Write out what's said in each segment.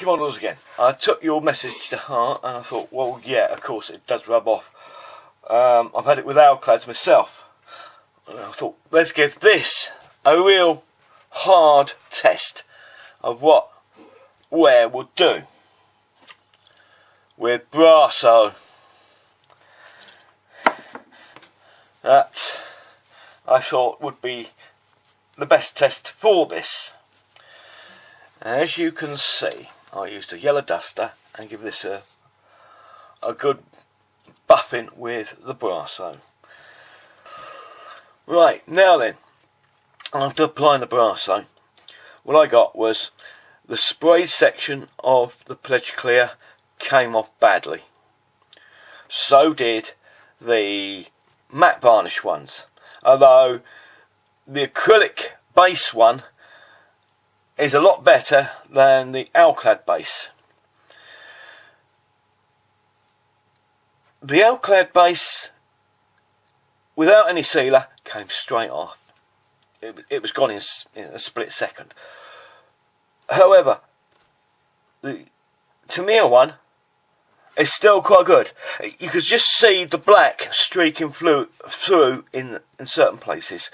models again. I took your message to heart and I thought, well, yeah, of course it does rub off. I've had it with alclads myself. And I thought, let's give this a real hard test of what wear would do with Brasso. That I thought would be the best test for this. As you can see, I used a yellow duster and give this a good buffing with the Brasso. Right, now then, after applying the Brasso, what I got was the spray section of the Pledge Clear came off badly. So did the matte varnish ones, although the acrylic base one is a lot better than the alclad base. The alclad base, without any sealer, came straight off. It was gone in a split second. However, the Tamiya one is still quite good. You could just see the black streaking through in certain places.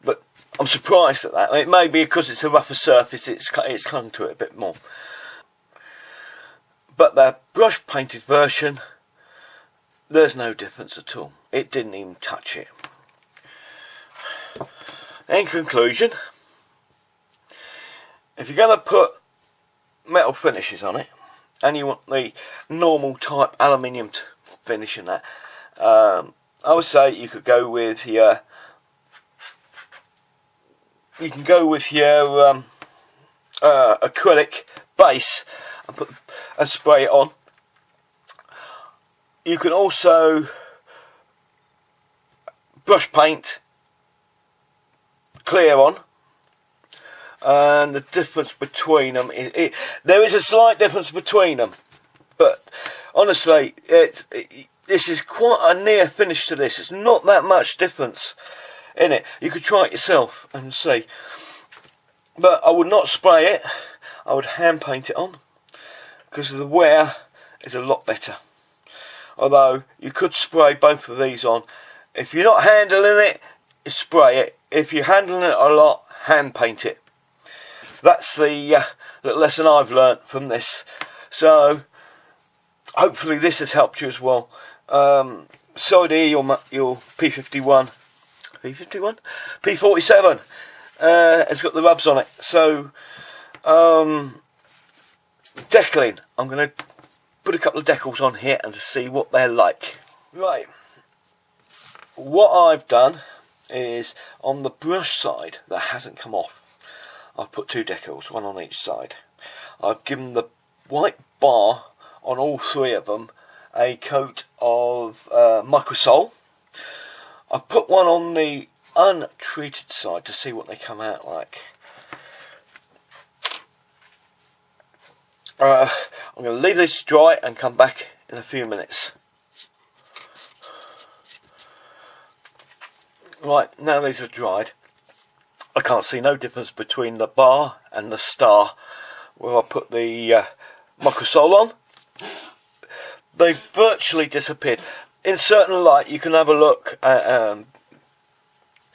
But I'm surprised at that. It may be because it's a rougher surface, it's clung to it a bit more. But the brush painted version, there's no difference at all. It didn't even touch it. In conclusion, if you're going to put metal finishes on it, and you want the normal type aluminium finish in that, I would say you could go with your acrylic base and spray it on. You can also brush paint clear on, and the difference between them there is a slight difference between them, but honestly this is quite a near finish to this. It's not that much difference in it. You could try it yourself and see, but I would not spray it. I would hand paint it on, because the wear is a lot better. Although you could spray both of these on. If you're not handling it, spray it. If you're handling it a lot, hand paint it. That's the little lesson I've learnt from this. So hopefully this has helped you as well. Sorry to hear your P51, P47 has got the rubs on it. So decaling, I'm going to put a couple of decals on here and to see what they're like. Right, what I've done is on the brush side that hasn't come off, I've put 2 decals, one on each side. I've given the white bar on all 3 of them a coat of microsol. I've put one on the untreated side to see what they come out like. I'm going to leave this dry and come back in a few minutes. Right, now these are dried, I can't see no difference between the bar and the star where I put the microsol on. They virtually disappeared. In certain light you can have a look at,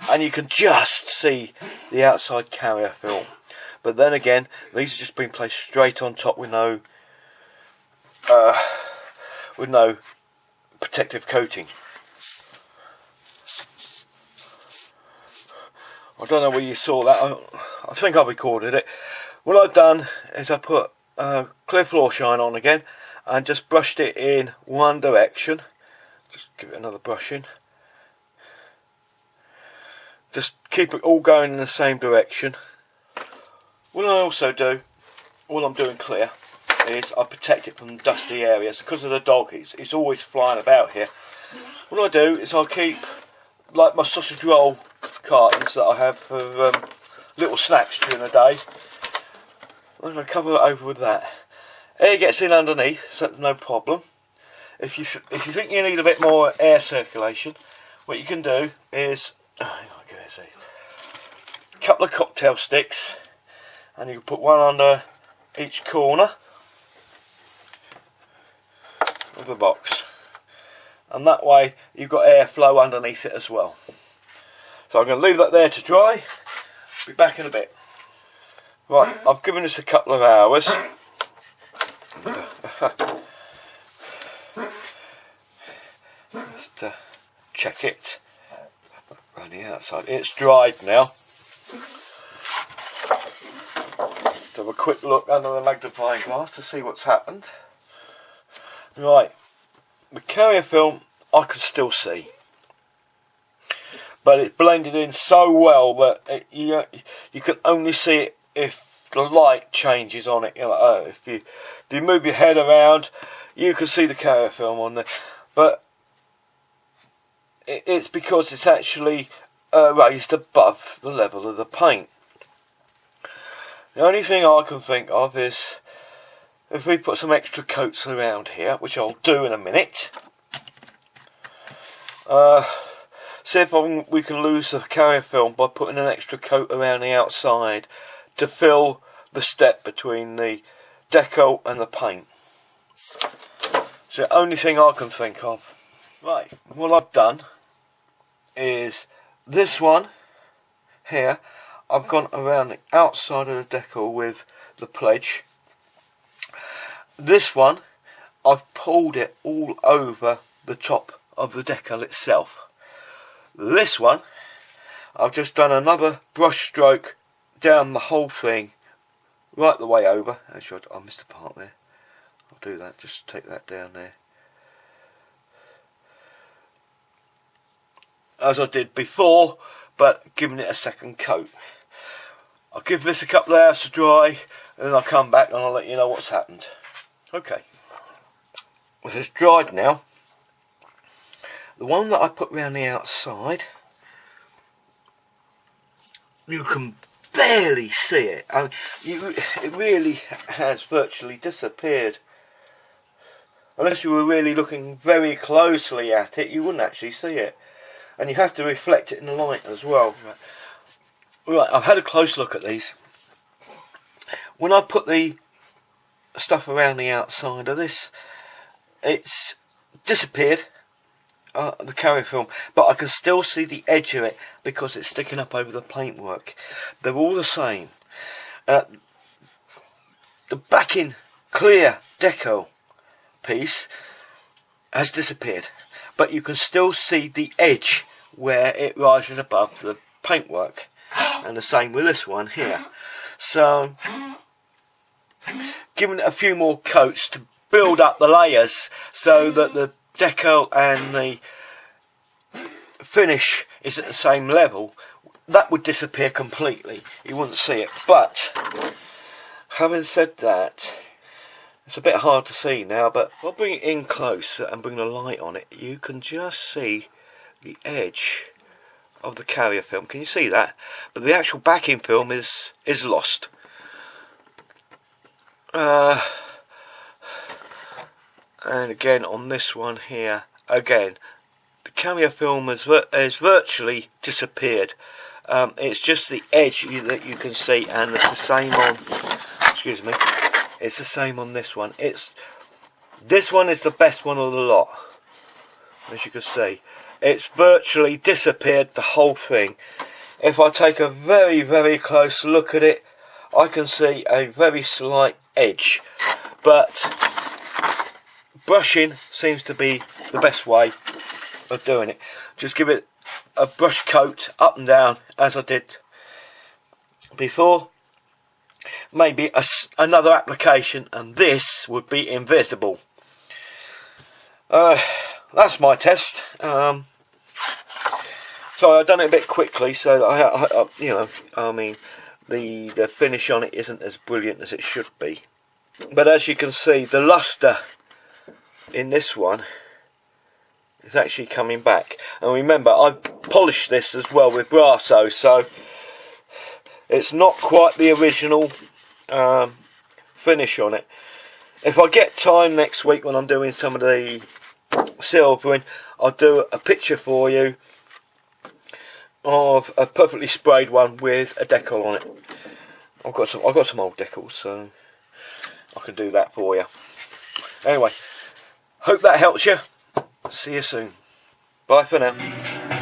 and you can just see the outside carrier film. But then again, these have just been placed straight on top with no protective coating. I don't know where you saw that. I think I recorded it. What I've done is I put clear floor shine on again and just brushed it in one direction. Just give it another brushing. Just keep it all going in the same direction. What I also do, while I'm doing clear, is I protect it from dusty areas. Because of the dog, he's always flying about here. What I do is I keep, like my sausage roll cartons that I have for little snacks during the day, I'm going to cover it over with that. Air gets in underneath, so that's no problem. If you think you need a bit more air circulation, what you can do is a couple of cocktail sticks, and you can put one under each corner of the box, and that way you've got airflow underneath it as well. So I'm going to leave that there to dry. Be back in a bit. Right, I've given this a couple of hours. Just check it around the outside. It's dried now. Have a quick look under the magnifying glass to see what's happened. Right, the carrier film I can still see, but it's blended in so well that you can only see it if the light changes on it. You know, if you move your head around, you can see the carrier film on there, but it's because it's actually raised above the level of the paint. The only thing I can think of is if we put some extra coats around here, which I'll do in a minute. See if we can lose the carrier film by putting an extra coat around the outside to fill the step between the deco and the paint. It's the only thing I can think of. Right, what I've done is this one here. I've gone around the outside of the decal with the pledge. This one, I've pulled it all over the top of the decal itself. This one, I've just done another brush stroke down the whole thing, right the way over. Actually, I missed a part there. I'll do that, just take that down there. As I did before, but giving it a second coat. I'll give this a couple of hours to dry, and then I'll come back and I'll let you know what's happened. Okay, well, it's dried now. The one that I put around the outside, you can barely see it. It really has virtually disappeared. Unless you were really looking very closely at it, you wouldn't actually see it. And you have to reflect it in the light as well. Right, I've had a close look at these. When I put the stuff around the outside of this, it's disappeared, the carrier film, but I can still see the edge of it because it's sticking up over the paintwork. They're all the same. The backing clear deco piece has disappeared, but you can still see the edge where it rises above the paintwork, and the same with this one here. So giving it a few more coats to build up the layers so that the deco and the finish is at the same level, that would disappear completely. You wouldn't see it. But having said that, it's a bit hard to see now, but if I bring it in close and bring the light on it, you can just see the edge of the carrier film. Can you see that? But the actual backing film is lost. And again on this one here, again the carrier film has virtually disappeared. It's just the edge that you can see, and it's the same on, excuse me, it's the same on this one. This one is the best one of the lot, as you can see. It's virtually disappeared, the whole thing. If I take a very, very close look at it, I can see a very slight edge, but brushing seems to be the best way of doing it. Just give it a brush coat up and down as I did before. Maybe another application and this would be invisible. That's my test. So I've done it a bit quickly, so you know, I mean, the finish on it isn't as brilliant as it should be. But as you can see, the luster in this one is actually coming back. And remember, I've polished this as well with Brasso, so it's not quite the original finish on it. If I get time next week when I'm doing some of the silvering, I'll do a picture for you of a perfectly sprayed one with a decal on it. I've got some old decals, so I can do that for you. Anyway, hope that helps you. See you soon. Bye for now.